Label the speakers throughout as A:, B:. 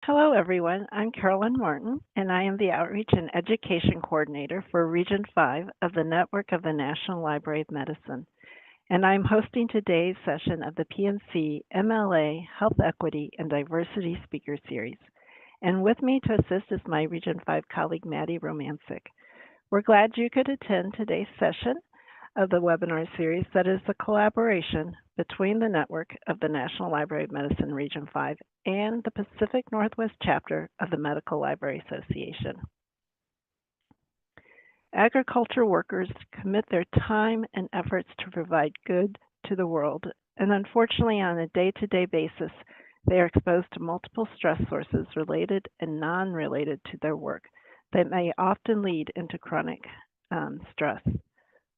A: Hello, everyone. I'm Carolyn Martin, and I am the Outreach and Education Coordinator for Region 5 of the Network of the National Library of Medicine. And I'm hosting today's session of the PNC MLA Health Equity and Diversity Speaker Series. And with me to assist is my Region 5 colleague, Maddie Romancic. We're glad you could attend today's session of the webinar series that is a collaboration between the network of the National Library of Medicine Region 5 and the Pacific Northwest chapter of the Medical Library Association. Agriculture workers commit their time and efforts to provide good to the world, and unfortunately, on a day-to-day basis, they are exposed to multiple stress sources related and non-related to their work that may often lead into chronic stress.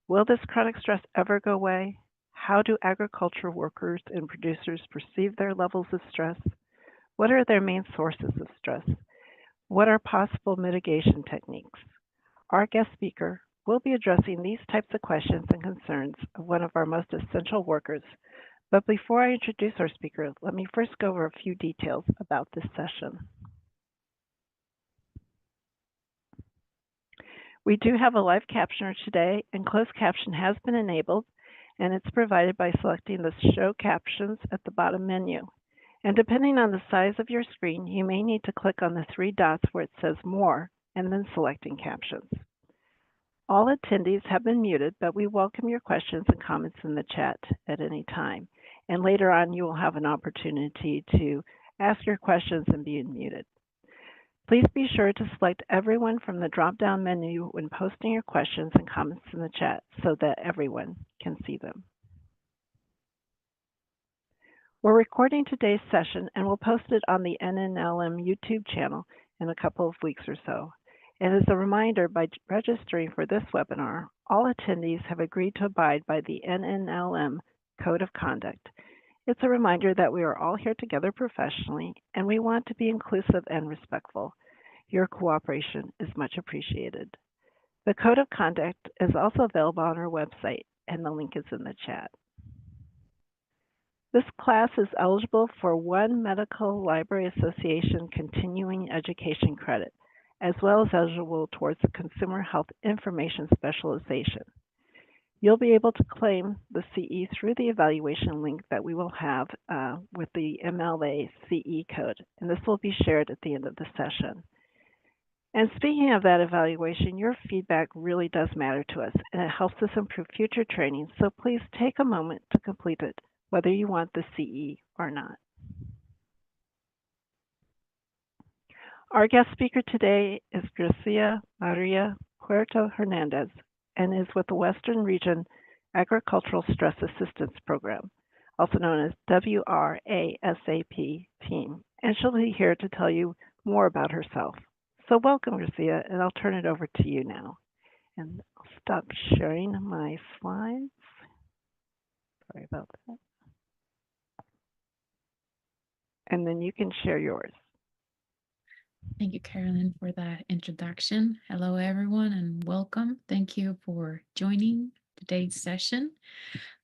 A: Will this chronic stress ever go away? How do agriculture workers and producers perceive their levels of stress? What are their main sources of stress? What are possible mitigation techniques? Our guest speaker will be addressing these types of questions and concerns of one of our most essential workers. But before I introduce our speaker, let me first go over a few details about this session. We do have a live captioner today, and closed caption has been enabled, and it's provided by selecting the Show Captions at the bottom menu. And depending on the size of your screen, you may need to click on the three dots where it says More, and then selecting Captions. All attendees have been muted, but we welcome your questions and comments in the chat at any time. And later on, you will have an opportunity to ask your questions and be unmuted. Please be sure to select everyone from the drop-down menu when posting your questions and comments in the chat so that everyone can see them. We're recording today's session and we'll post it on the NNLM YouTube channel in a couple of weeks or so. And as a reminder, by registering for this webinar, all attendees have agreed to abide by the NNLM Code of Conduct. It's a reminder that we are all here together professionally, and we want to be inclusive and respectful. Your cooperation is much appreciated. The Code of Conduct is also available on our website, and the link is in the chat. This class is eligible for one Medical Library Association continuing education credit, as well as eligible towards the Consumer Health Information Specialization. You'll be able to claim the CE through the evaluation link that we will have with the MLA CE code, and this will be shared at the end of the session. And speaking of that evaluation, your feedback really does matter to us, and it helps us improve future training, so please take a moment to complete it, whether you want the CE or not. Our guest speaker today is Gracia Maria Puerto Hernandez, and is with the Western Region Agricultural Stress Assistance Program, also known as WRASAP team, and she'll be here to tell you more about herself. So welcome, Gracia, and I'll turn it over to you now. And I'll stop sharing my slides. Sorry about that. And then you can share yours.
B: Thank you, Carolyn, for that introduction. Hello, everyone, and welcome. Thank you for joining today's session.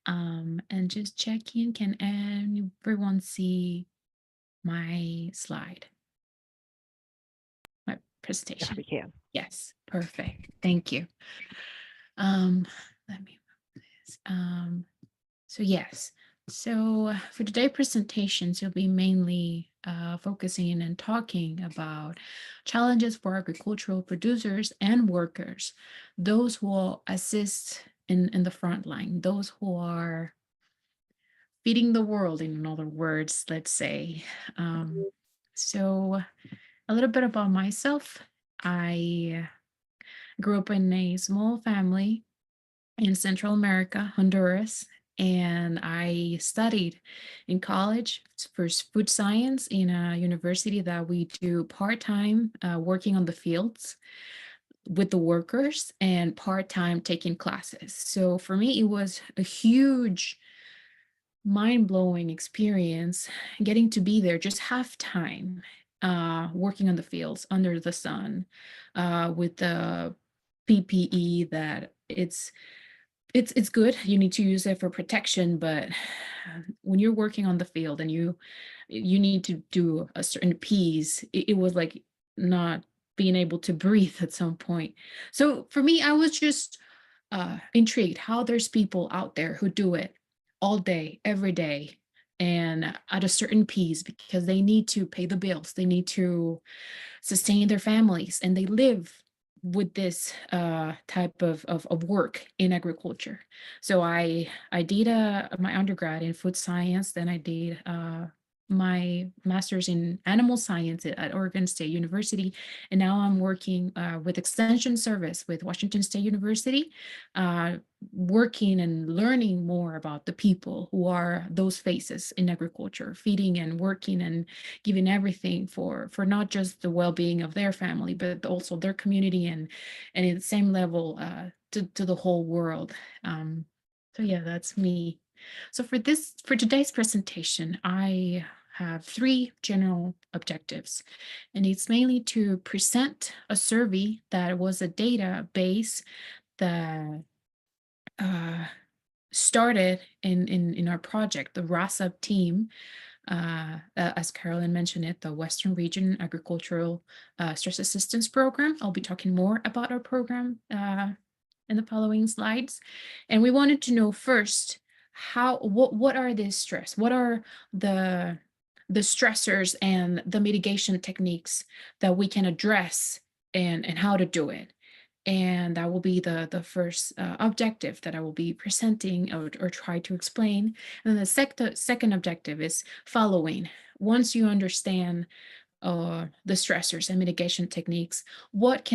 B: And just checking, can everyone see my slide? My presentation?
A: Yes, we can.
B: Yes, perfect. Thank you. Let me move this. So yes, so for today's presentations, you'll be mainly focusing and talking about challenges for agricultural producers and workers, those who will assist in the front line, those who are feeding the world, in other words, let's say. So a little bit about myself. I grew up in a small family in Central America, Honduras, and I studied in college for food science in a university that we do part-time working on the fields with the workers and part-time taking classes. So for me, it was a huge mind-blowing experience getting to be there just half time working on the fields under the sun with the PPE that it's it's good. You need to use it for protection, but when you're working on the field and you need to do a certain piece, it was like not being able to breathe at some point. So for me, I was just intrigued how there's people out there who do it all day, every day, and at a certain piece because they need to pay the bills, they need to sustain their families, and they live with this type of work in agriculture. So I did my undergrad in food science, then I did my master's in animal science at Oregon State University, and now I'm working with extension service with Washington State University, uh, working and learning more about the people who are those faces in agriculture, feeding and working and giving everything for not just the well-being of their family but also their community and in the same level to the whole world. So yeah, that's me. So for today's presentation, I have three general objectives, and it's mainly to present a survey that was a database that uh, started in our project, the WRASAP team, as Carolyn mentioned it, the Western Region Agricultural Stress Assistance Program. I'll be talking more about our program in the following slides. And we wanted to know first, what are these stress? What are the stressors and the mitigation techniques that we can address and how to do it? And that will be the first objective that I will be presenting or try to explain. And then the second objective is following. Once you understand the stressors and mitigation techniques, what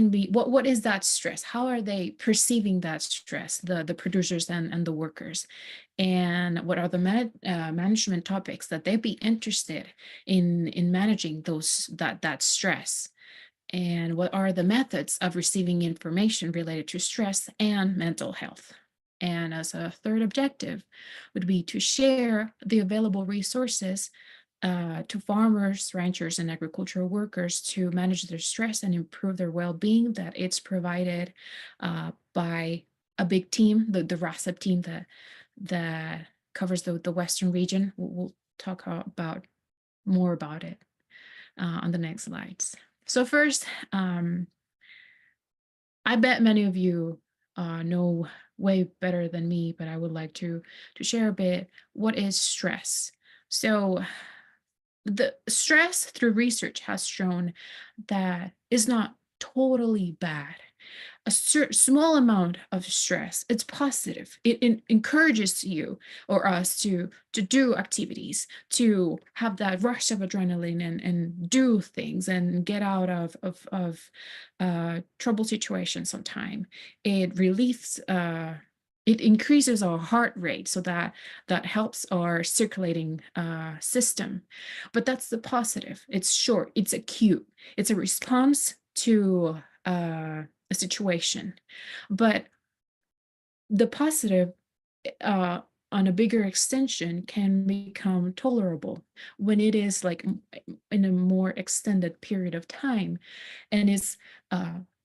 B: is that stress? How are they perceiving that stress, the producers and the workers? And what are the management topics that they'd be interested in managing that stress? And what are the methods of receiving information related to stress and mental health? And as a third objective would be to share the available resources to farmers, ranchers, and agricultural workers to manage their stress and improve their well-being, that it's provided by a big team, the WRASAP team that covers the Western region. We'll talk about more about it on the next slides. So first, I bet many of you know way better than me, but I would like to share a bit. What is stress? So the stress through research has shown that is not totally bad. A small amount of stress, it's positive. It encourages you or us to do activities, to have that rush of adrenaline and do things and get out of trouble situations sometime. It relieves it increases our heart rate, so that helps our circulating system. But that's the positive. It's short, it's acute, it's a response to a situation. But the positive on a bigger extension can become tolerable when it is like in a more extended period of time, and it's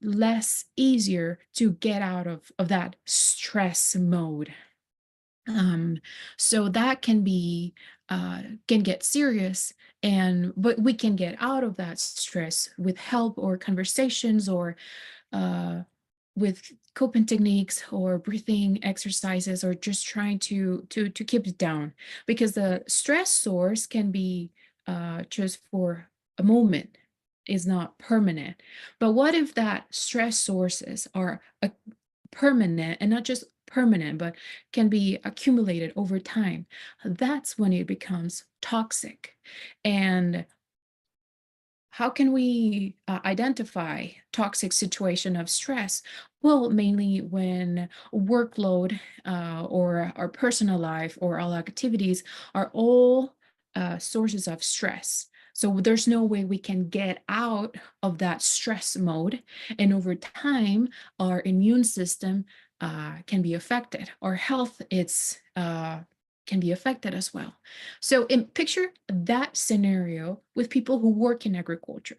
B: less easier to get out of that stress mode. um, so that can get serious, and but we can get out of that stress with help or conversations or uh, with coping techniques or breathing exercises, or just trying to keep it down, because the stress source can be just for a moment, is not permanent. But what if that stress sources are permanent, and not just permanent but can be accumulated over time? That's when it becomes toxic. And how can we identify toxic situation of stress? Well, mainly when workload or our personal life or all activities are all sources of stress. So there's no way we can get out of that stress mode. And over time, our immune system can be affected. Our health can be affected as well. So picture that scenario with people who work in agriculture.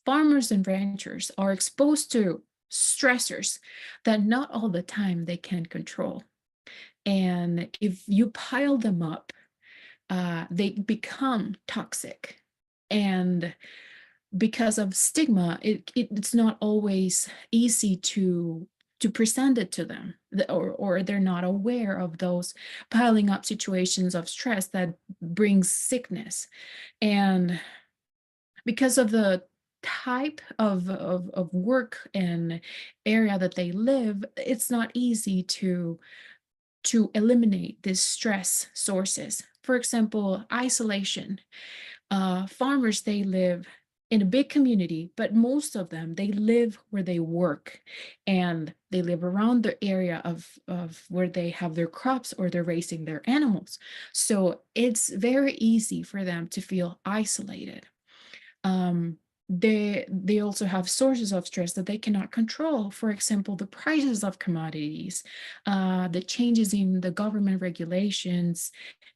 B: Farmers and ranchers are exposed to stressors that not all the time they can control. And if you pile them up, they become toxic. And because of stigma, it's not always easy to present it to them, or they're not aware of those piling up situations of stress that brings sickness. And because of the type of work and area that they live, it's not easy to eliminate these stress sources. For example, isolation. Farmers, they live in a big community, but most of them, they live where they work, and they live around the area of where they have their crops or they're raising their animals. So it's very easy for them to feel isolated. um, they also have sources of stress that they cannot control. For example, the prices of commodities, the changes in the government regulations,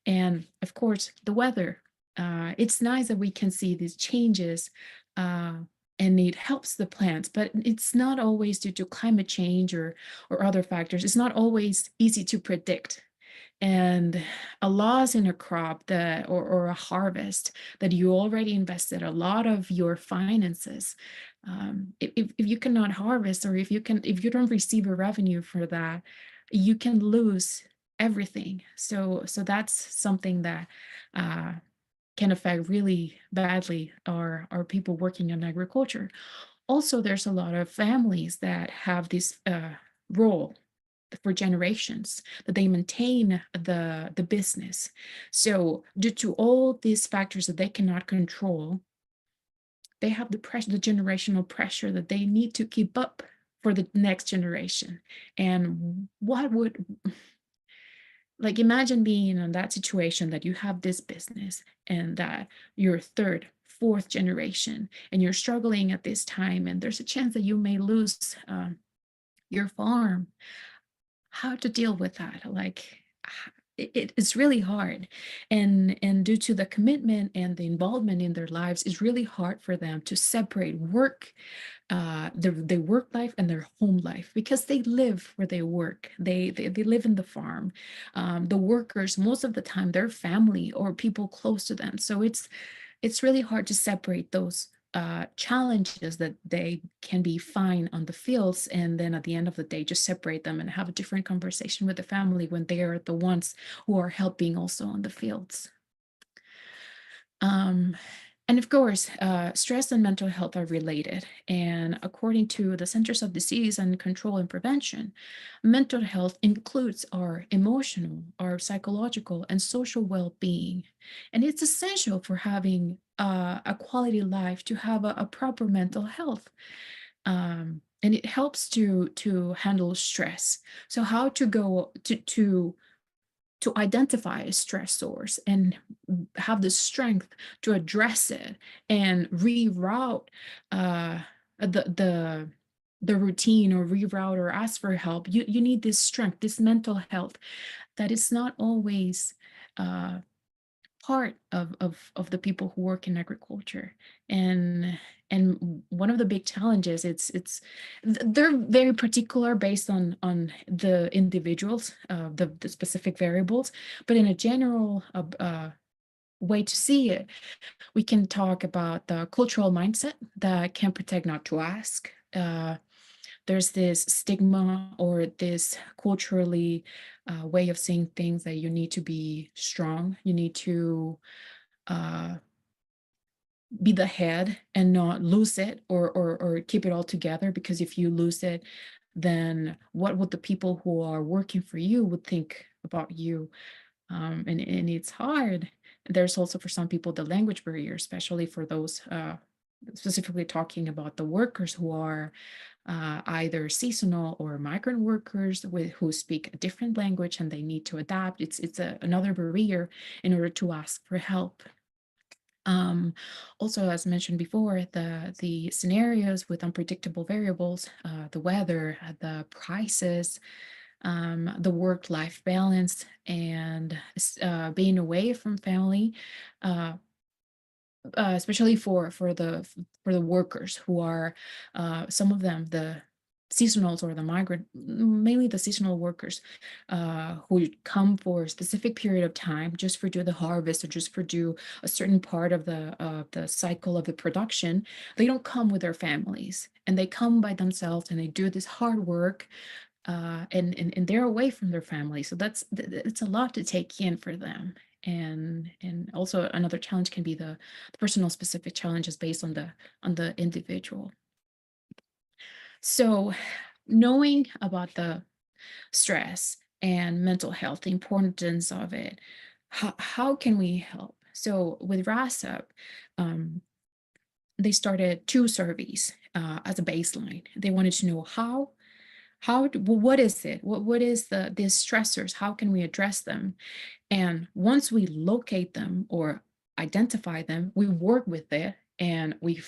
B: and of course, the weather. It's nice that we can see these changes, uh, and it helps the plants, but it's not always due to climate change or other factors. It's not always easy to predict. And a loss in a crop that or a harvest that you already invested a lot of your finances, if you cannot harvest, or if you don't receive a revenue for that, you can lose everything. So that's something that uh, can affect really badly our people working in agriculture. Also, there's a lot of families that have this role for generations, that they maintain the business. So due to all these factors that they cannot control, they have the pressure, the generational pressure, that they need to keep up for the next generation. And what would, like, imagine being in that situation, that you have this business and that you're third, fourth generation, and you're struggling at this time, and there's a chance that you may lose your farm. How to deal with that? Like, it's really hard. And due to the commitment and the involvement in their lives, it's really hard for them to separate work, their work life and their home life, because they live where they work. They live in the farm. The workers, most of the time, they're family or people close to them. So it's really hard to separate those challenges, that they can be fine on the fields, and then at the end of the day just separate them and have a different conversation with the family when they are the ones who are helping also on the fields. Um, and of course, stress and mental health are related. And according to the Centers of Disease and Control and Prevention, mental health includes our emotional, our psychological, and social well being. And it's essential for having a quality life to have a proper mental health. And it helps to handle stress. So, how to go to identify a stress source and have the strength to address it and reroute uh, the the routine, or reroute or ask for help. You need this strength, this mental health, that is not always uh, part of the people who work in agriculture. And one of the big challenges, they're very particular based on the individuals, the specific variables, but in a general way to see it, we can talk about the cultural mindset that can protect not to ask. There's this stigma, or this culturally way of seeing things, that you need to be strong, you need to uh, be the head and not lose it, or keep it all together, because if you lose it, then what would the people who are working for you would think about you? And it's hard. There's also, for some people, the language barrier, especially for those specifically talking about the workers who are either seasonal or migrant workers who speak a different language, and they need to adapt. Another barrier in order to ask for help. Also, as mentioned before, the scenarios with unpredictable variables, the weather, the prices, the work-life balance, and being away from family, uh, especially for the workers who are some of them, the seasonals or the migrant, mainly the seasonal workers, who come for a specific period of time just for do the harvest or just for do a certain part of the cycle of the production. They don't come with their families, and they come by themselves, and they do this hard work, and they're away from their family. So it's a lot to take in for them. And also another challenge can be the personal specific challenges based on the individual. So knowing about the stress and mental health, the importance of it, how can we help? So with RASAP, um, they started two surveys as a baseline. They wanted to know what is it? What is these stressors? How can we address them? And once we locate them or identify them, we work with it and we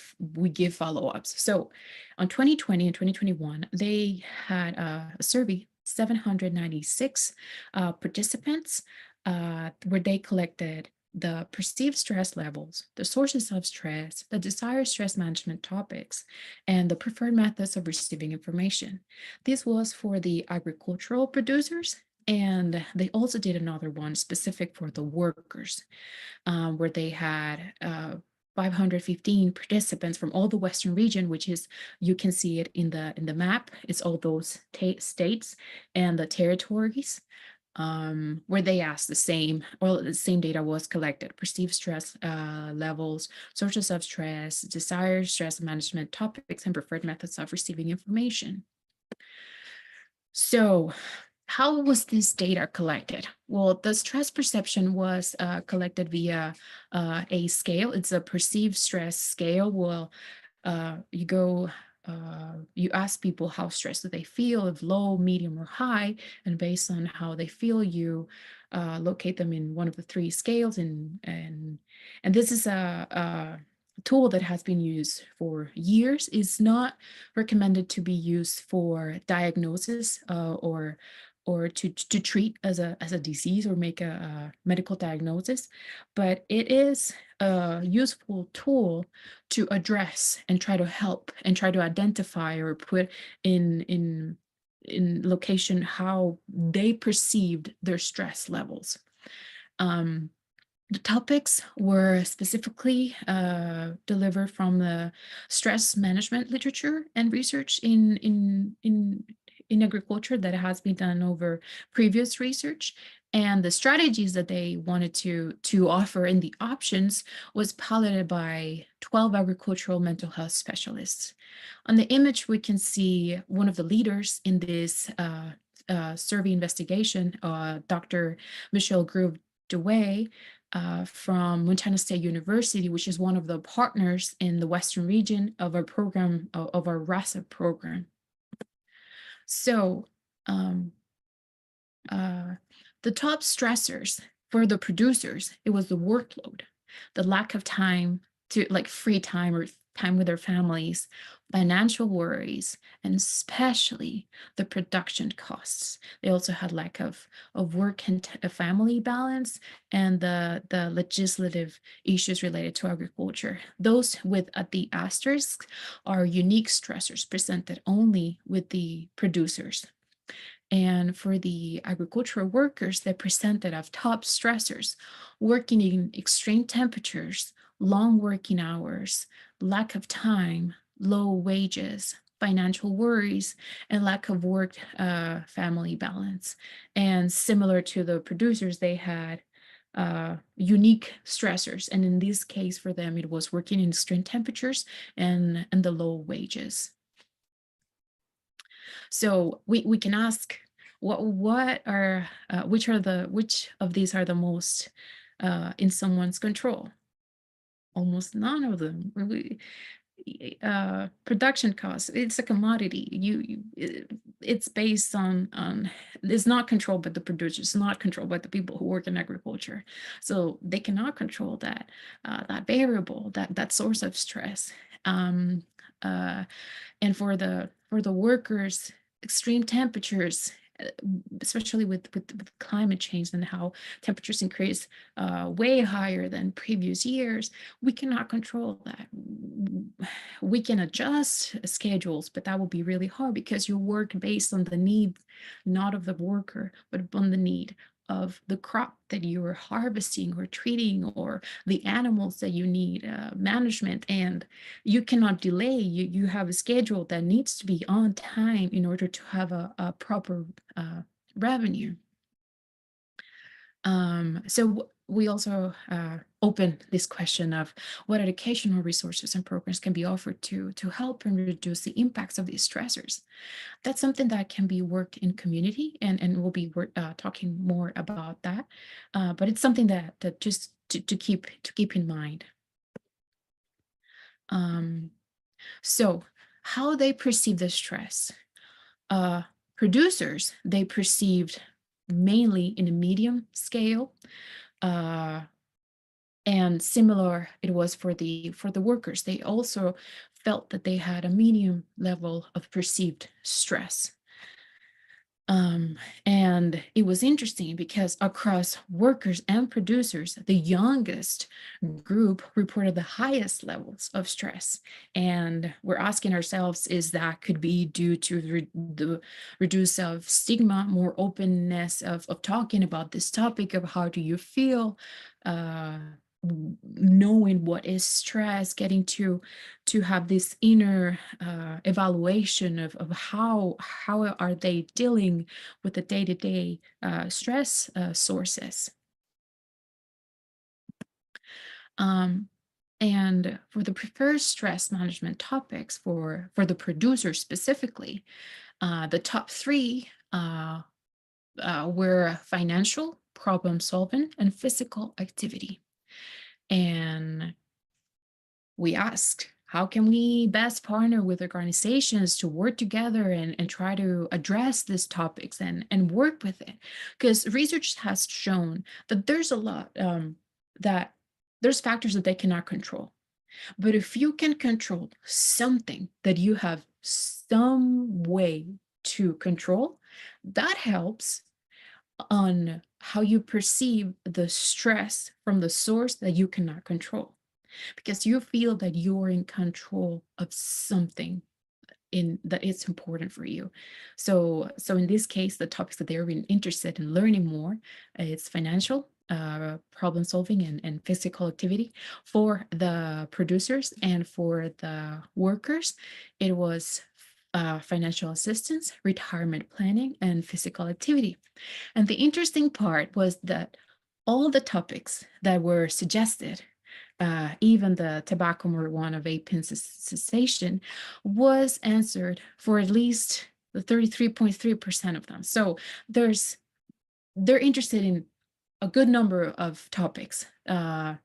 B: give follow-ups. So on 2020 and 2021, they had a survey, 796 participants, where they collected the perceived stress levels, the sources of stress, the desired stress management topics, and the preferred methods of receiving information. This was for the agricultural producers, and they also did another one specific for the workers, where they had 515 participants from all the Western region, which is, you can see it in the map. It's all those states and the territories, where they asked the same data was collected: perceived stress levels, sources of stress, desired stress management topics, and preferred methods of receiving information. So how was this data collected? Well, the stress perception was collected via a scale. It's a perceived stress scale. Well, you ask people how stressed do they feel, if low, medium, or high, and based on how they feel, you locate them in one of the three scales. And this is a tool that has been used for years. Is not recommended to be used for diagnosis, or to treat as a disease or make a medical diagnosis, but it is a useful tool to address and try to help and try to identify or put in location how they perceived their stress levels. The topics were specifically delivered from the stress management literature and research in agriculture that has been done over previous research. And the strategies that they wanted to offer in the options was piloted by 12 agricultural mental health specialists. On the image, we can see one of the leaders in this survey investigation, Dr. Michelle Groove DeWay, from Montana State University, which is one of the partners in the Western region of our program, of our WRASAP program. So the top stressors for the producers, it was the workload, the lack of time to free time or time with their families, financial worries, and especially the production costs. They also had lack of work and family balance, and the legislative issues related to agriculture. Those with at the asterisk are unique stressors presented only with the producers. And for the agricultural workers, they presented of top stressors: working in extreme temperatures, long working hours, lack of time, low wages, financial worries, and lack of work family balance. And similar to the producers, they had unique stressors. And in this case, for them, it was working in extreme temperatures and the low wages. So we can ask, which of these are the most in someone's control? Almost none of them. Production costs, it's a commodity. It's based on it's not controlled by the producers, it's not controlled by the people who work in agriculture. So they cannot control that variable, that source of stress. And for the workers, extreme temperatures especially with climate change and how temperatures increase way higher than previous years. We cannot control that. We can adjust schedules, but that will be really hard because you work based on the need, not of the worker, but on the need of the crop that you are harvesting or treating, or the animals that you need management, and you cannot delay. You have a schedule that needs to be on time in order to have a proper revenue. So we also open this question of what educational resources and programs can be offered to help and reduce the impacts of these stressors. That's something that can be worked in community, and we'll be talking more about that. But it's something that just to keep in mind. Um, so how they perceive the stress. Uh, Producers, they perceived mainly in a medium scale, uh, and similar it was for the workers. They also felt that they had a medium level of perceived stress. Um, and it was interesting because across workers and producers, the youngest group reported the highest levels of stress. And we're asking ourselves, is that could be due to the reduce of stigma, more openness of talking about this topic of how do you feel, uh, knowing what is stress, getting to have this inner evaluation of how are they dealing with the day-to-day stress sources. Um, and for the preferred stress management topics for the producer specifically, the top three were financial, problem solving, and physical activity. And we asked, how can we best partner with organizations to work together and try to address these topics and work with it? Because research has shown that there's a lot that there's factors that they cannot control. But if you can control something that you have some way to control, that helps on how you perceive the stress from the source that you cannot control, because you feel that you're in control of something in that it's important for you. So in this case, the topics that they're really interested in learning more, it's financial, problem solving, and physical activity. For the producers and for the workers, it was financial assistance, retirement planning, and physical activity. And the interesting part was that all the topics that were suggested, even the tobacco, marijuana, vaping cessation, was answered for at least the 33.3% of them. So they're interested in a good number of topics. And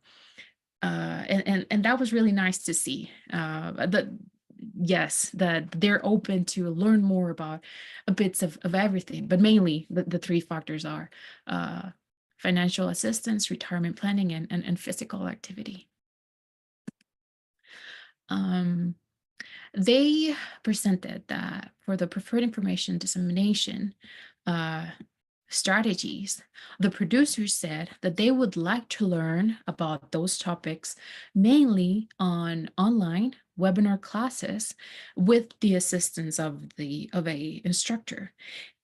B: that was really nice to see. That yes, that they're open to learn more about a bits of everything, but mainly the three factors are uh, financial assistance, retirement planning, and physical activity. Um, they presented that for the preferred information dissemination uh, strategies, the producers said that they would like to learn about those topics mainly on online webinar classes with the assistance of a instructor.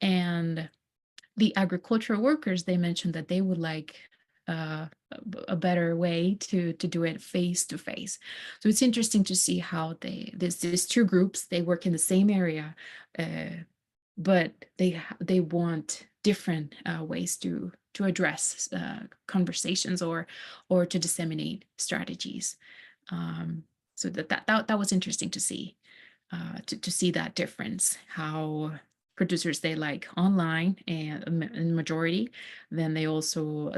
B: And the agricultural workers, they mentioned that they would like a better way to do it face to face. So it's interesting to see how these two groups, they work in the same area, but they want different ways to address conversations or to disseminate strategies. So that was interesting to see, to see that difference, how producers, they like online and in majority, then they also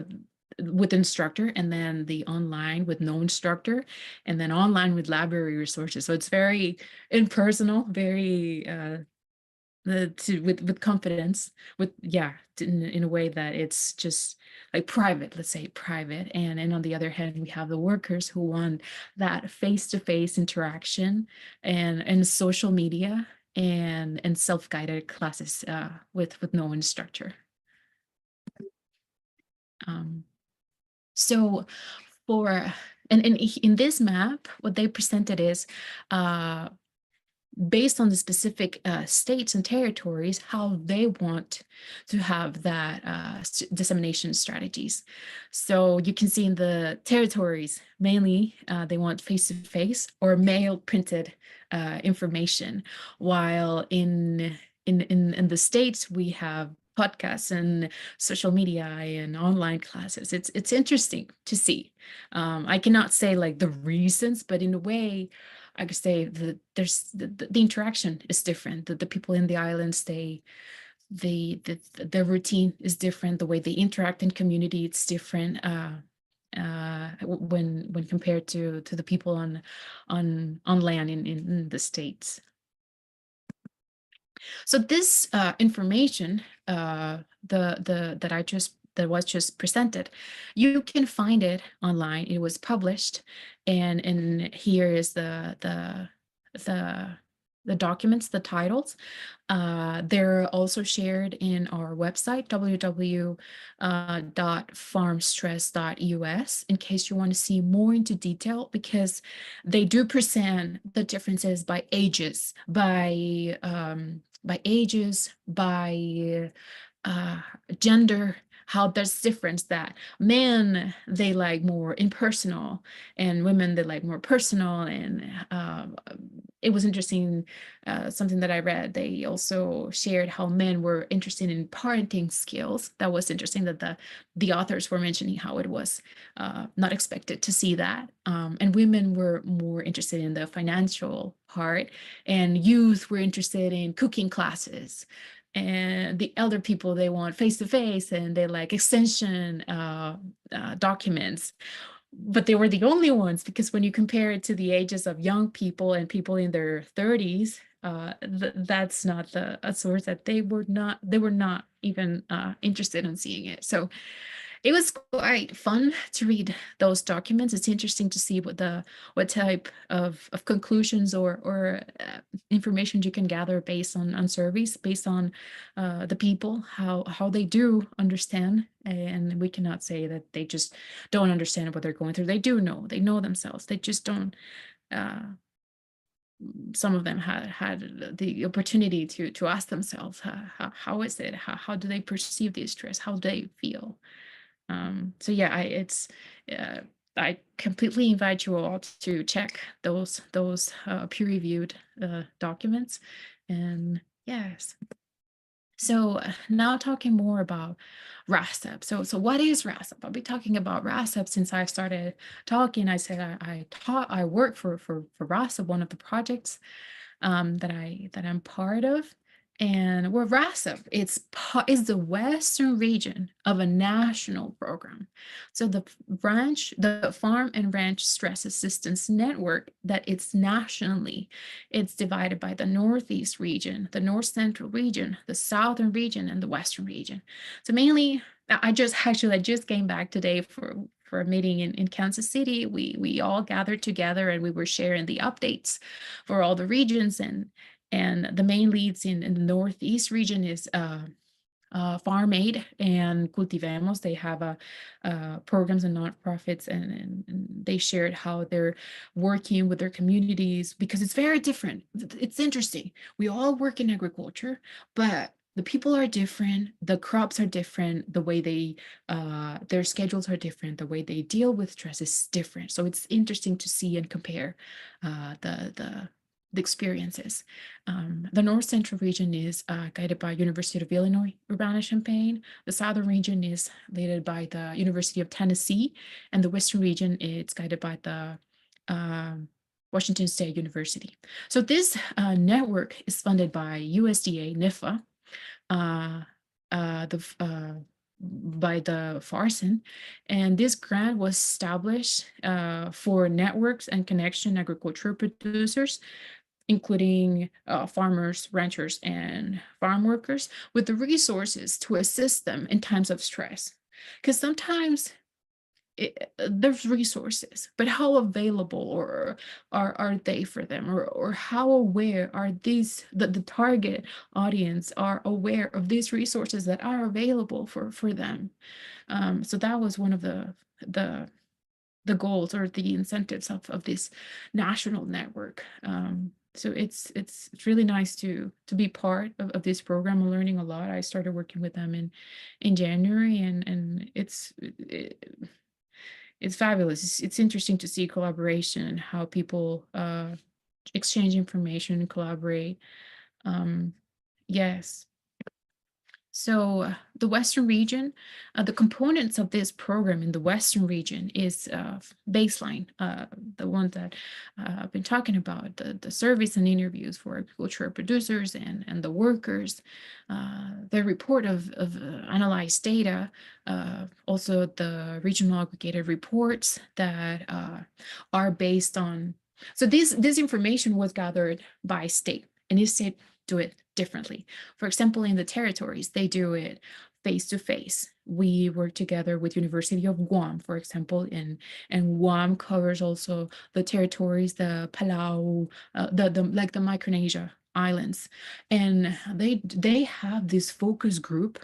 B: with instructor, and then the online with no instructor, and then online with library resources. So it's very impersonal, very with confidence, with in a way that it's just like private, let's say private. And on the other hand, we have the workers who want that face-to-face interaction and social media, and self-guided classes with no instructor. Um, so for and in this map, what they presented is uh, based on the specific states and territories, how they want to have that dissemination strategies. So you can see in the territories, mainly they want face-to-face or mail printed information, while in the states we have podcasts and social media and online classes. It's interesting to see. I cannot say like the reasons, but in a way, I could say that there's the interaction is different. The people in the islands, their routine is different. The way they interact in community, it's different when compared to the people on land in the States. So this information, that was just presented, you can find it online. It was published, and here is the the documents, the titles. They're also shared in our website, www.farmstress.us, in case you want to see more into detail, because they do present the differences by ages, by gender, how there's difference that men, they like more impersonal, and women, they like more personal. And it was interesting, something that I read, they also shared how men were interested in parenting skills. That was interesting, that the authors were mentioning how it was not expected to see that. And women were more interested in the financial part, and youth were interested in cooking classes, and the elder people, they want face-to-face, and they like extension documents. But they were the only ones, because when you compare it to the ages of young people and people in their 30s, that's not a source that they were not even interested in seeing it. So it was quite fun to read those documents. It's interesting to see what type of conclusions or information you can gather based on surveys, based on the people, how they do understand. And we cannot say that they just don't understand what they're going through. They do know, they know themselves. They just don't. Some of them had the opportunity to ask themselves, how is it? How do they perceive the stress? How do they feel? So yeah, I completely invite you all to check those peer-reviewed documents. And yes. So now talking more about WRASAP. So what is WRASAP? I'll be talking about WRASAP since I started talking. I said I work for WRASAP, one of the projects that I'm part of. And we're WRASAP. It's the Western region of a national program. So the Farm and Ranch Stress Assistance Network, that it's nationally, it's divided by the Northeast region, the North Central region, the Southern region, and the Western region. So mainly, I just came back today for a meeting in Kansas City. We all gathered together, and we were sharing the updates for all the regions. And the main leads in the Northeast region is Farm Aid and Cultivemos. They have programs and nonprofits, and they shared how they're working with their communities, because it's very different. It's interesting. We all work in agriculture, but the people are different, the crops are different, the way their schedules are different, the way they deal with stress is different. So it's interesting to see and compare the experiences. The North Central region is guided by University of Illinois Urbana-Champaign. The Southern region is led by the University of Tennessee, and the Western region is guided by the Washington State University. So this network is funded by USDA, NIFA, by the Farson, and this grant was established for networks and connection agricultural producers, including farmers, ranchers, and farm workers, with the resources to assist them in times of stress. Because sometimes there's resources, but how available or are they for them, or how aware are the target audience are aware of these resources that are available for them. So that was one of the the goals or the incentives of this national network. So it's really nice to be part of this program. I'm learning a lot. I started working with them in January, and it's fabulous. It's interesting to see collaboration and how people exchange information and collaborate. Um, yes. So the Western region, the components of this program in the Western region is baseline, the one that I've been talking about, the surveys and interviews for agricultural producers and the workers, the report of analyzed data, also the regional aggregated reports that are based on. So this information was gathered by state, and each state do it differently. For example, in the territories, they do it face to face. We work together with University of Guam, for example, and Guam covers also the territories, the Palau, the like the Micronesia islands, and they have this focus group,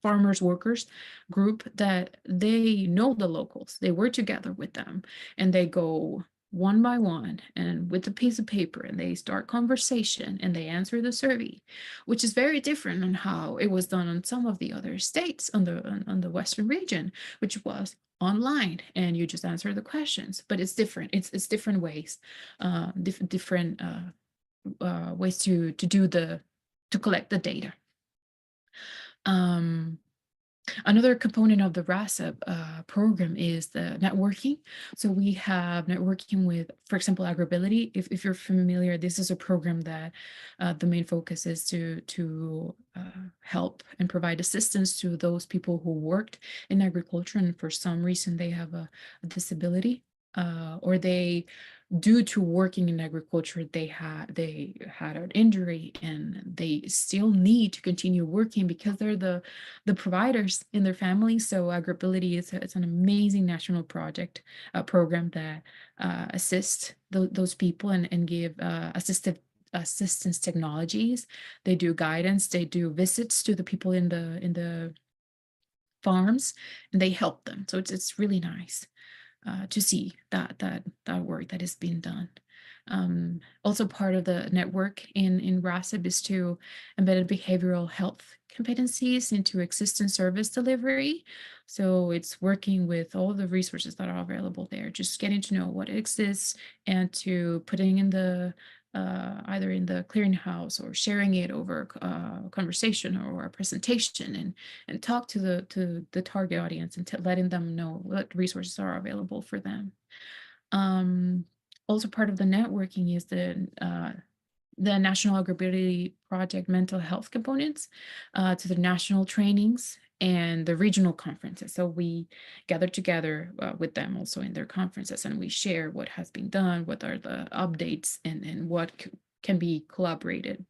B: farmers workers group, that they know the locals. They work together with them, and they go one by one and with a piece of paper, and they start conversation and they answer the survey, which is very different on how it was done on some of the other states on the Western region, which was online and you just answer the questions. But it's different. It's different ways, different ways to collect the data. um Another component of the WRASAP program is the networking. So we have networking with, for example, Agribility. If you're familiar, this is a program that the main focus is to help and provide assistance to those people who worked in agriculture and for some reason they have a disability, or they, due to working in agriculture, they had an injury and they still need to continue working because they're the providers in their family. So Agribility is it's an amazing national project, program that assists those people and give assistive assistance technologies. They do guidance, they do visits to the people in the farms, and they help them. So it's really nice to see that work that is being done. Also, part of the network in RASIP is to embed behavioral health competencies into existing service delivery. So it's working with all the resources that are available there, just getting to know what exists and to putting in the either in the clearinghouse or sharing it over a conversation or a presentation, and talk to the target audience and letting them know what resources are available for them. Um, Also part of the networking is the National Agribility Project mental health components, to the national trainings and the regional conferences. So we gather together with them also in their conferences, and we share what has been done, what are the updates, and what can be collaborated.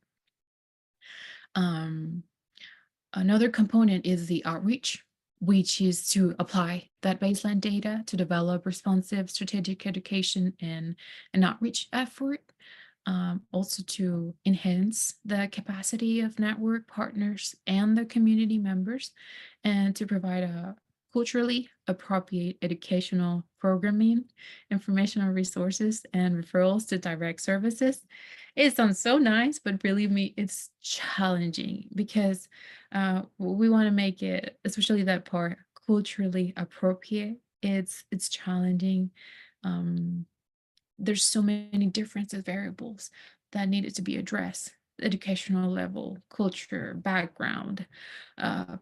B: Um, Another component is the outreach, which is to apply that baseline data to develop responsive strategic education and an outreach effort. Also to enhance the capacity of network partners and the community members, and to provide a culturally appropriate educational programming, informational resources, and referrals to direct services. It sounds so nice, but believe me, it's challenging because we want to make it, especially that part, culturally appropriate. It's challenging. Um, there's so many different variables that needed to be addressed: educational level, culture, background,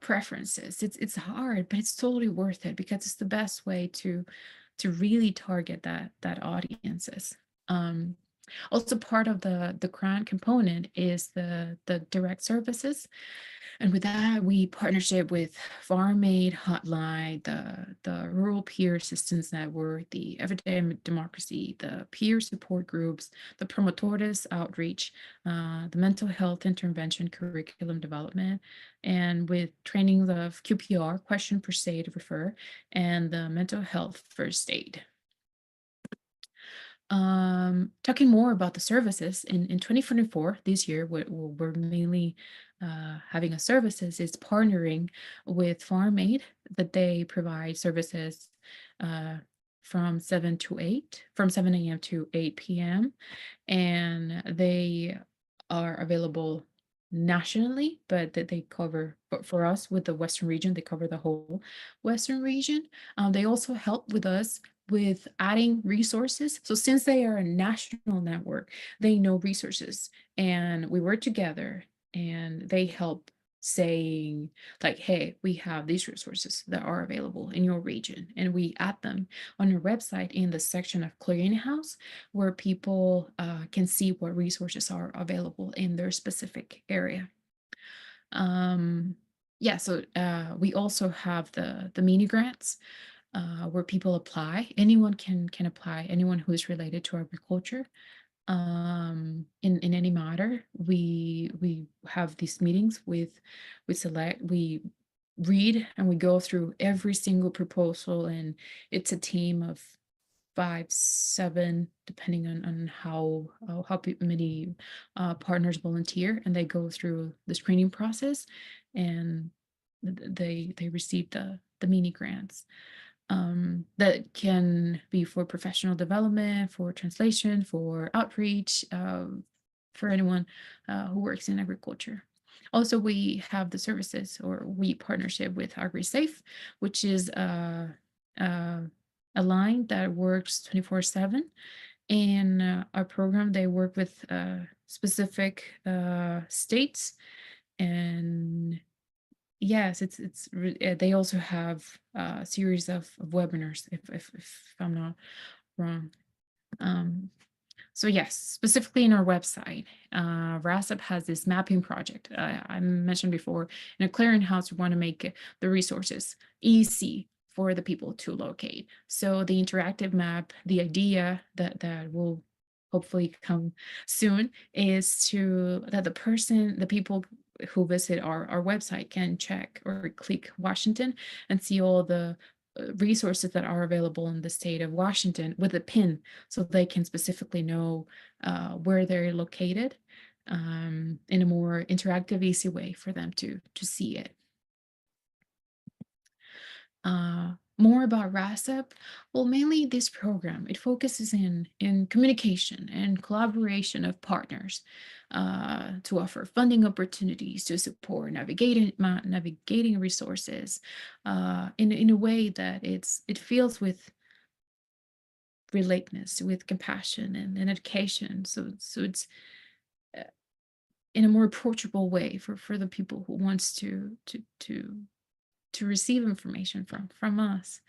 B: preferences. It's hard, but it's totally worth it because it's the best way to really target that audiences. um, Also part of the grant component is the direct services. And with that, we partnership with Farm Aid Hotline, the Rural Peer Assistance Network, the Everyday Democracy, the peer support groups, the Promotores Outreach, the Mental Health Intervention Curriculum Development, and with trainings of QPR, Question Per Se to Refer, and the Mental Health First Aid. Talking more about the services in 2024, this year, we're mainly having a services is partnering with Farm Aid that they provide services uh, from 7 a.m. to 8 p.m. And they are available nationally, but that they cover, but for us with the Western region, they cover the whole Western region. They also help with us with adding resources. So since they are a national network, they know resources and we work together and they help saying like, hey, we have these resources that are available in your region, and we add them on your website in the section of clearinghouse where people can see what resources are available in their specific area. Yeah, so we also have the mini grants where people apply. Anyone can apply. Anyone who is related to agriculture in any matter. We have these meetings we read and we go through every single proposal, and it's a team of 5, 7, depending on many partners volunteer, and they go through the screening process, and they receive the mini grants that can be for professional development, for translation, for outreach, for anyone who works in agriculture. Also, we have the services, or we partnership with AgriSafe, which is a line that works 24/7. And our program, they work with specific states. And yes, they also have a series of webinars, if I'm not wrong. Um, so yes, specifically in our website, WRASAP has this mapping project. I mentioned before, in a clearinghouse, we want to make the resources easy for the people to locate. So the interactive map, the idea that will hopefully come soon is that the people who visit our website can check or click Washington and see all the resources that are available in the state of Washington with a pin, so they can specifically know where they're located in a more interactive, easy way for them to see it. More about WRASAP. Well, mainly this program, it focuses in communication and collaboration of partners to offer funding opportunities to support navigating resources in a way that it feels with relatedness, with compassion and education. So it's uh, in a more approachable way for the people who wants to receive information from us.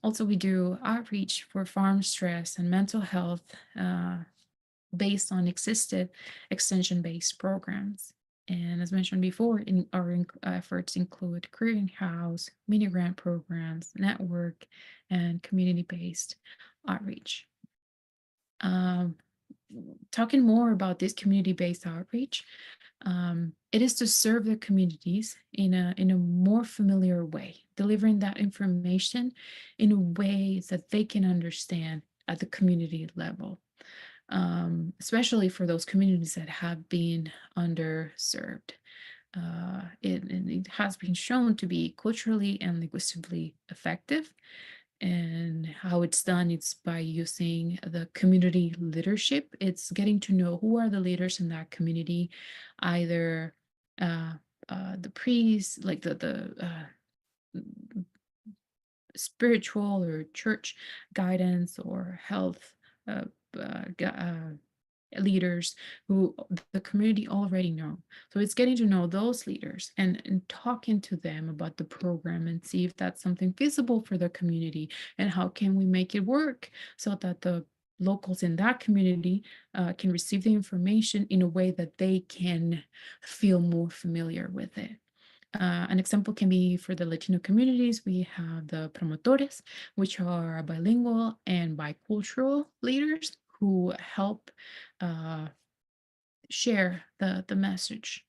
B: Also, we do outreach for farm stress and mental health based on existed extension-based programs. And as mentioned before, our efforts include clearinghouse, mini grant programs, network, and community-based outreach. Um, Talking more about this community-based outreach, it is to serve the communities in a more familiar way, delivering that information in a way that they can understand at the community level, especially for those communities that have been underserved. It has been shown to be culturally and linguistically effective, and how it's done, it's by using the community leadership. It's getting to know who are the leaders in that community, either uh, the priests, like spiritual or church guidance, or health uh, leaders who the community already know. So it's getting to know those leaders and talking to them about the program and see if that's something feasible for the community, and how can we make it work so that the locals in that community can receive the information in a way that they can feel more familiar with it. An example can be for the Latino communities. We have the promotores, which are bilingual and bicultural leaders who help uh, share the message.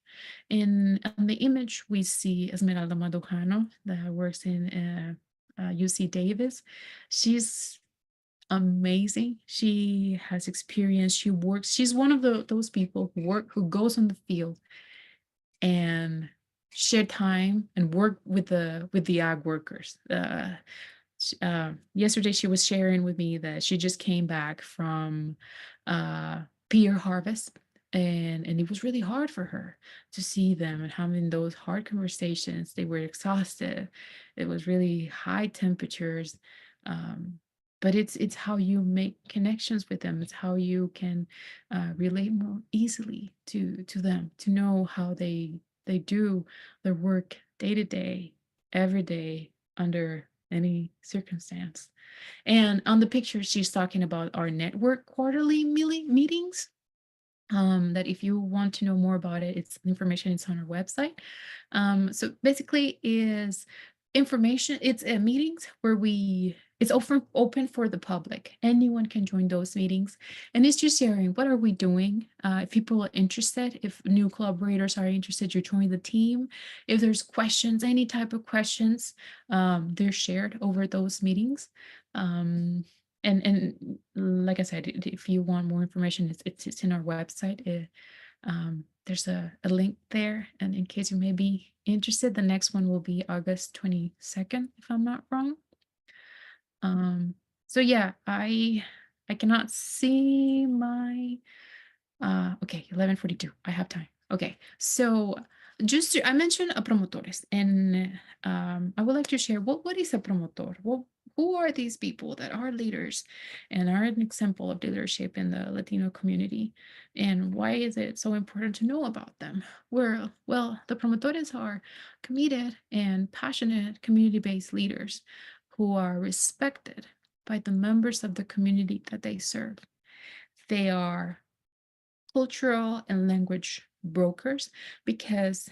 B: On the image, we see Esmeralda Madujano that works in UC Davis. She's amazing. She has experience. She's one of those people who goes on the field and share time and work with the ag workers. Yesterday she was sharing with me that she just came back from pear harvest, and it was really hard for her to see them and having those hard conversations. They were exhausted. It was really high temperatures. um, but it's how you make connections with them. It's how you can relate more easily to them, to know how they do their work day to day, every day, under any circumstance. And on the picture, she's talking about our network quarterly meetings. That if you want to know more about it, it's information is on our website. So basically is information, it's meetings where it's open for the public. Anyone can join those meetings. And it's just sharing what are we doing. If people are interested, if new collaborators are interested, you join the team. If there's questions, any type of questions, they're shared over those meetings. And like I said, if you want more information, it's in our website. There's a link there, and in case you may be interested, the next one will be August 22nd, if I'm not wrong. So yeah, I cannot see my okay, 11:42. I have time. Okay, so I mentioned a promotores, and I would like to share what is a promotor? Who are these people that are leaders and are an example of leadership in the Latino community? And why is it so important to know about them? Well, the promotores are committed and passionate community-based leaders who are respected by the members of the community that they serve. They are cultural and language brokers because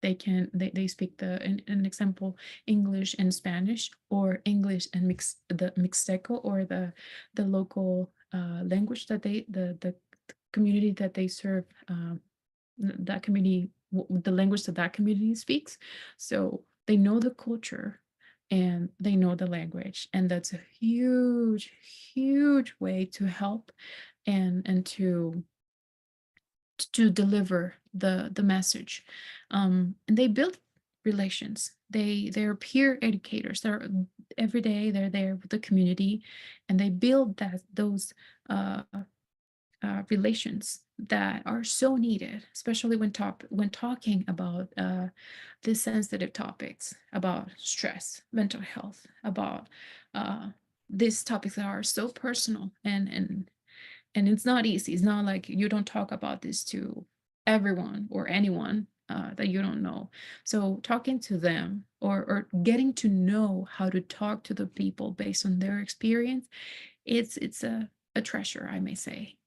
B: they speak an example, English and Spanish, or English and the Mixteco, or the local language that the community that they serve, that community, the language that community speaks. So they know the culture and they know the language, and that's a huge way to help and to deliver the message. And they build relations. They're peer educators. They're every day they're there with the community, and they build those uh, relations that are so needed, especially when talking about these sensitive topics about stress, mental health, about these topics that are so personal, and it's not easy. It's not like you don't talk about this to everyone or anyone that you don't know. So talking to them, or getting to know how to talk to the people based on their experience, it's a treasure, I may say.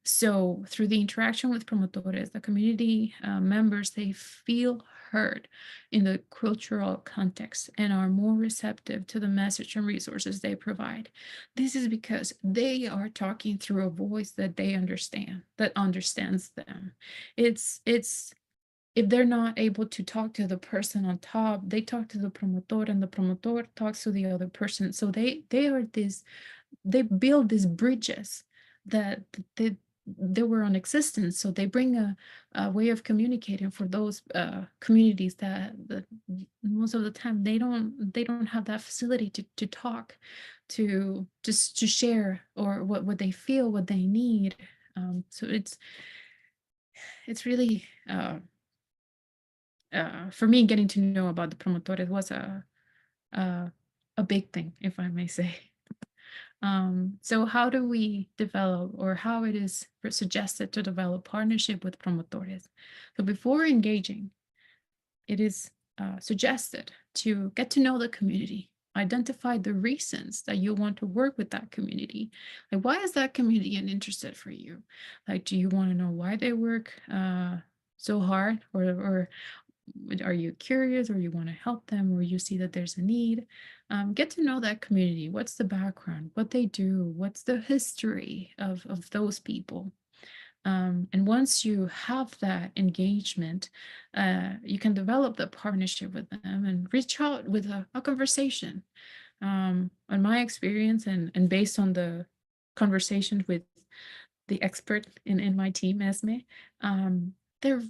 B: So through the interaction with promotores, the community members, they feel heard in the cultural context and are more receptive to the message and resources they provide. This is because they are talking through a voice that they understand, that understands them. It's if they're not able to talk to the person on top, they talk to the promotor, and the promotor talks to the other person. So they build these bridges that they were on existence. So they bring a way of communicating for those communities that most of the time they don't have that facility to talk, to just to share, or what they feel, what they need. So it's really for me, getting to know about the promotores was a a big thing, if I may say. So how do we develop, or how it is suggested to develop partnership with promotores? So before engaging, it is suggested to get to know the community, identify the reasons that you want to work with that community. Like, why is that community interested for you? Like, do you want to know why they work so hard, or are you curious, or you want to help them, or you see that there's a need? Get to know that community. What's the background, what they do, what's the history of those people. And once you have that engagement, you can develop the partnership with them and reach out with a conversation. On my experience, and based on the conversations with the expert in my team, Esme, they're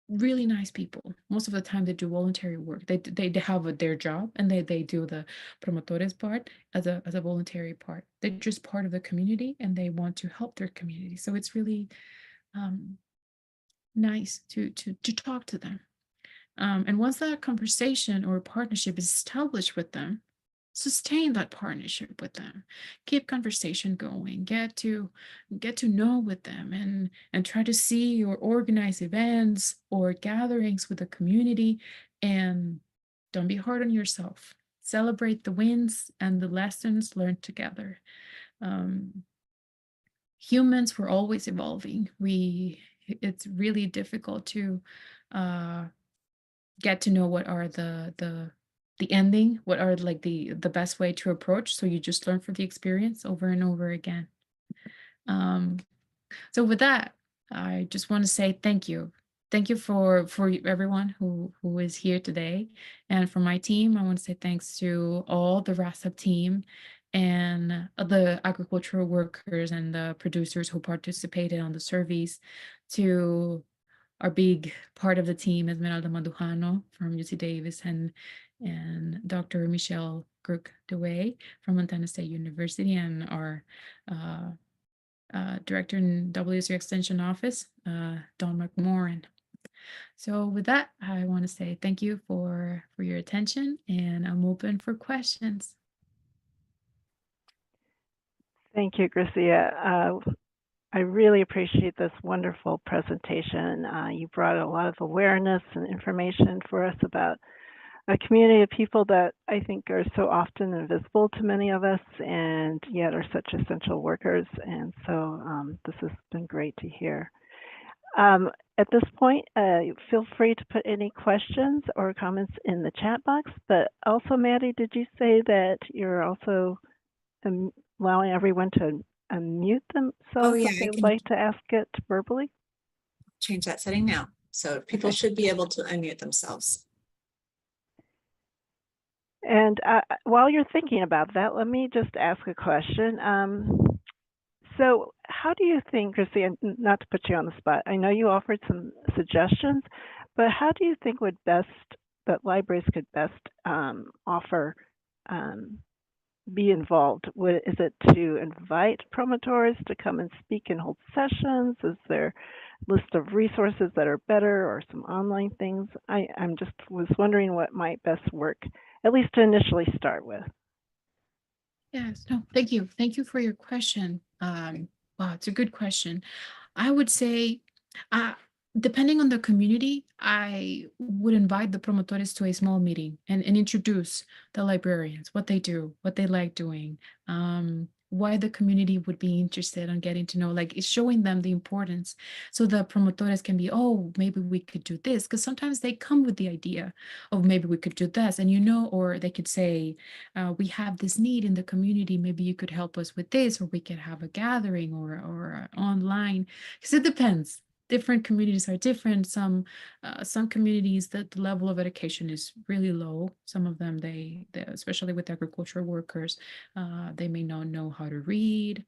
B: really nice people. Most of the time they do voluntary work. They have their job, and they do the promotores part as a voluntary part. They're just part of the community, and they want to help their community. So it's really um, nice to talk to them. And once that conversation or partnership is established with them, sustain that partnership with them. Keep conversation going. Get to know with them, and try to see or organize events or gatherings with the community. And don't be hard on yourself. Celebrate the wins and the lessons learned together. Um, Humans were always evolving. It's really difficult to uh, get to know what are the ending, what are like the best way to approach. So you just learn from the experience over and over again. Um, so with that, I just want to say thank you. Thank you for everyone who is here today. And for my team, I want to say thanks to all the WRASAP team and the agricultural workers and the producers who participated on the surveys, to our big part of the team, Esmeralda Madujano from UC Davis, and Dr. Michelle Grook DeWay from Montana State University, and our director in WSU Extension Office, Don McMorrin. So with that, I want to say thank you for your attention, and I'm open for questions.
A: Thank you, Gracia. I really appreciate this wonderful presentation. You brought a lot of awareness and information for us about a community of people that I think are so often invisible to many of us, and yet are such essential workers. And so this has been great to hear. At this point, feel free to put any questions or comments in the chat box. But also, Maddie, did you say that you're also allowing everyone to unmute themselves
C: yeah,
A: if they
C: I
A: would
C: can
A: like to ask it verbally?
C: change that setting now. So people
A: Okay.
C: should be able to unmute themselves.
A: And while you're thinking about that, let me just ask a question. So how do you think, Christy, and not to put you on the spot, I know you offered some suggestions, but how do you think that libraries could best offer, be involved? Is it to invite promotores to come and speak and hold sessions? Is there a list of resources that are better, or some online things? I'm just was wondering what might best work, at least to initially start with.
B: Yes, no, thank you. Thank you for your question. Wow, it's a good question. I would say, uh, depending on the community, I would invite the promotores to a small meeting, and introduce the librarians, what they do, what they like doing, why the community would be interested in getting to know, like it's showing them the importance. So the promotores can be, oh, maybe we could do this, because sometimes they come with the idea of maybe we could do this, and or they could say, we have this need in the community, maybe you could help us with this, or we could have a gathering, or online, because it depends. Different communities are different. Some communities, the level of education is really low. Some of them, they especially with agricultural workers, they may not know how to read.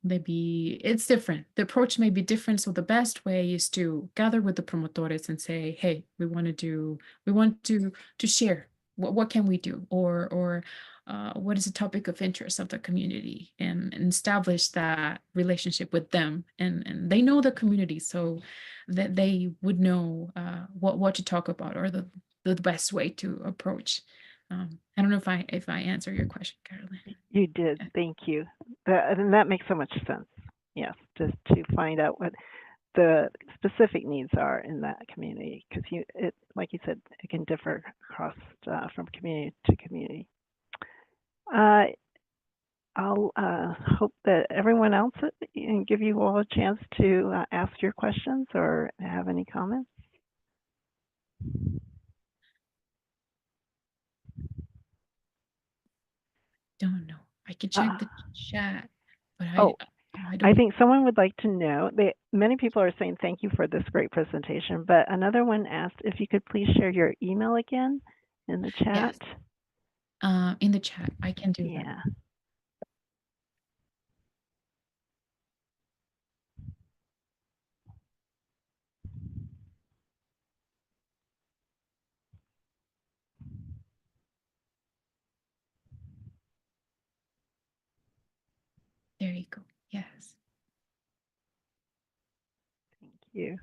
B: Maybe it's different. The approach may be different. So the best way is to gather with the promotores and say, hey, we want to share. What can we do? Or what is the topic of interest of the community, and establish that relationship with them, and they know the community, so that they would know what to talk about, or the best way to approach. I don't know if I answer your question, Carolyn.
A: You did, thank you. And that makes so much sense. Yes, just to find out what the specific needs are in that community, because like you said, it can differ across from community to community. I'll hope that everyone else and give you all a chance to ask your questions or have any comments.
B: Don't know. I can check the chat, but
A: I think someone would like to know, many people are saying thank you for this great presentation, but another one asked if you could please share your email again in the chat.
B: Yes. In the chat, I can do that.
A: Yeah.
B: There you go. Yes.
A: Thank you.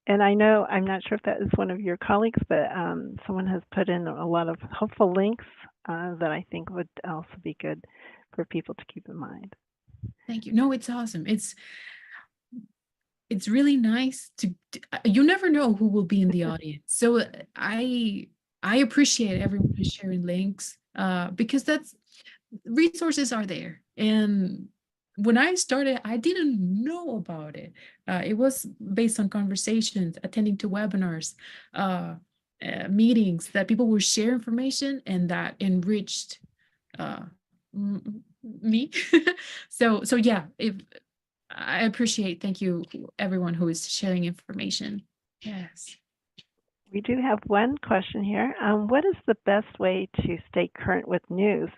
A: And I know, I'm not sure if that is one of your colleagues, but someone has put in a lot of helpful links that I think would also be good for people to keep in mind.
B: Thank you. No, it's awesome. It's really nice to you never know who will be in the audience. So I appreciate everyone who's sharing links because that's resources are there. And when I started, I didn't know about it. It was based on conversations, attending to webinars, meetings that people would share information, and that enriched me. So yeah, if I appreciate, thank you everyone who is sharing information. Yes.
A: We do have one question here. What is the best way to stay current with news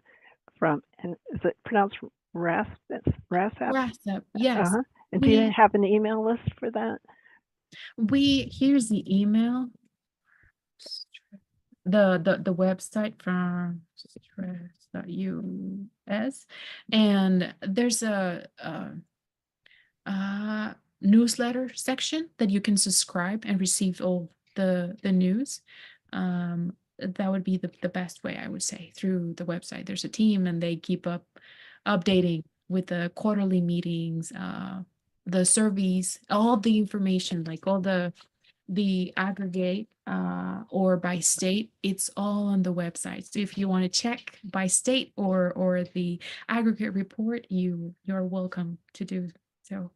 A: from, and is it pronounced WRASAP?
B: WRASAP, yes.
A: And do you have an email list for that?
B: Here's the email. The website from stress.us, and there's a newsletter section that you can subscribe and receive all the news. That would be the best way, I would say, through the website. There's a team and they keep updating with the quarterly meetings, the surveys, all the information, like all the aggregate or by state, it's all on the website. So if you want to check by state or the aggregate report, you're welcome to do so.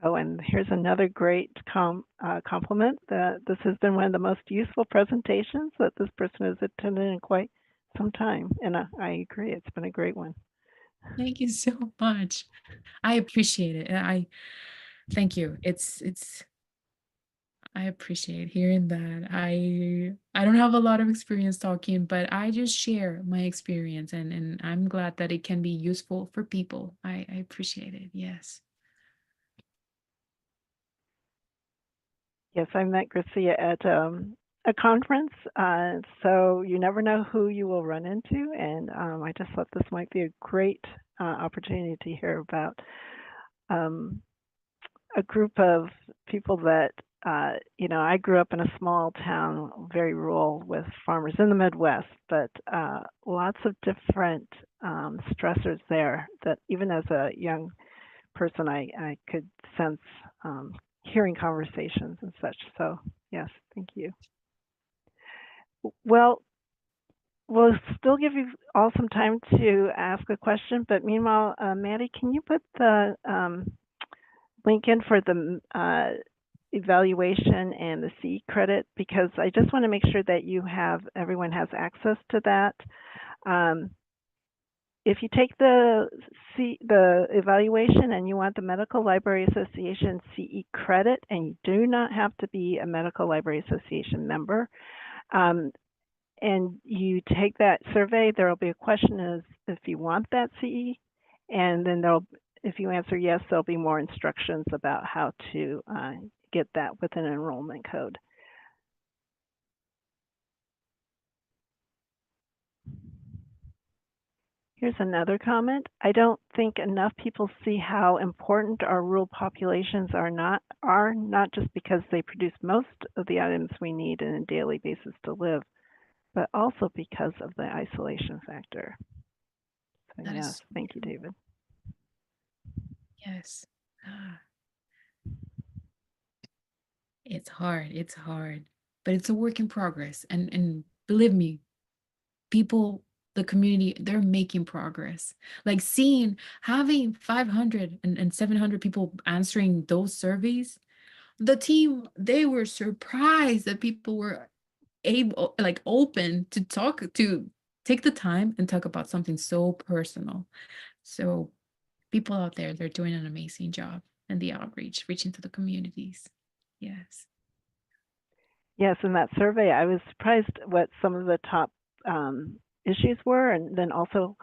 A: Oh, and here's another great compliment that this has been one of the most useful presentations that this person has attended in quite some time. And I agree, it's been a great one.
B: Thank you so much. I appreciate it. I thank you. I appreciate hearing that. I don't have a lot of experience talking, but I just share my experience, and I'm glad that it can be useful for people. I appreciate it. Yes.
A: Yes, I met Gracia at a conference, so you never know who you will run into, and I just thought this might be a great opportunity to hear about a group of people that, I grew up in a small town, very rural, with farmers in the Midwest, but lots of different stressors there that even as a young person, I could sense hearing conversations and such. So yes, thank you. Well, we'll still give you all some time to ask a question, but meanwhile, Maddie, can you put the link in for the evaluation and the CE credit? Because I just want to make sure that everyone has access to that. If you take the evaluation and you want the Medical Library Association CE credit, and you do not have to be a Medical Library Association member, and you take that survey, there will be a question as if you want that CE, and then if you answer yes, there'll be more instructions about how to get that with an enrollment code. Here's another comment. I don't think enough people see how important our rural populations are not just because they produce most of the items we need on a daily basis to live, but also because of the isolation factor. So yes, thank you, David.
B: Yes. It's hard. It's hard, but it's a work in progress. And believe me, people, the community, they're making progress. Like seeing having 500 and 700 people answering those surveys, the team, they were surprised that people were able, like open to talk, to take the time and talk about something so personal. So people out there, they're doing an amazing job and the outreach, reaching to the communities. Yes.
A: Yes, in that survey, I was surprised what some of the top issues were, and then also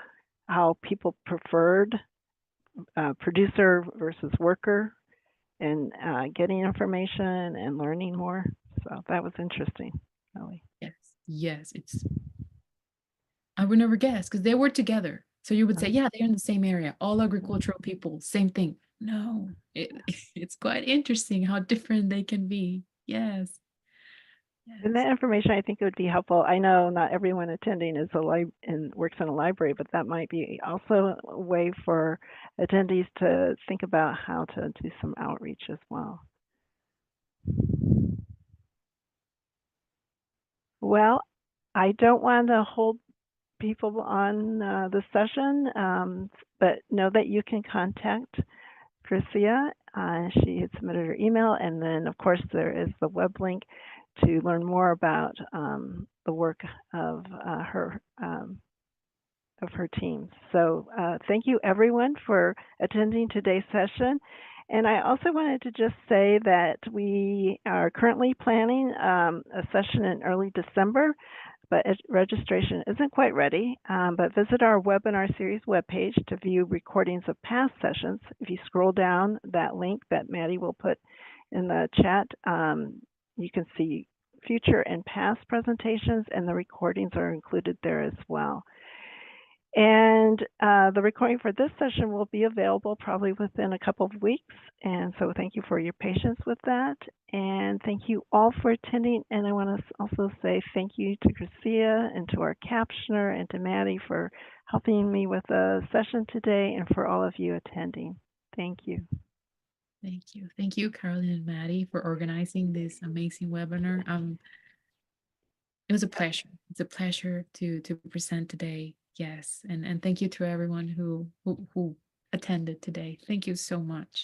A: how people preferred producer versus worker and getting information and learning more. So that was interesting, really.
B: Yes. Yes. It's, I would never guess because they were together. So you would say, yeah, they're in the same area, all agricultural people, same thing. No, it's quite interesting how different they can be. Yes.
A: And
B: Yes.
A: that information, I think, would be helpful. I know not everyone attending is and works in a library, but that might be also a way for attendees to think about how to do some outreach as well. Well, I don't want to hold people on the session, but know that you can contact Chrisia. She had submitted her email, and then, of course, there is the web link to learn more about the work of her team. So thank you, everyone, for attending today's session. And I also wanted to just say that we are currently planning a session in early December, but registration isn't quite ready. But visit our webinar series webpage to view recordings of past sessions. If you scroll down that link that Maddie will put in the chat, you can see future and past presentations, and the recordings are included there as well. And the recording for this session will be available probably within a couple of weeks. And so thank you for your patience with that. And thank you all for attending. And I want to also say thank you to Garcia and to our captioner and to Maddie for helping me with the session today and for all of you attending. Thank you.
B: Thank you. Thank you, Carolyn and Maddie, for organizing this amazing webinar. It was a pleasure. It's a pleasure to present today. Yes. And thank you to everyone who attended today. Thank you so much.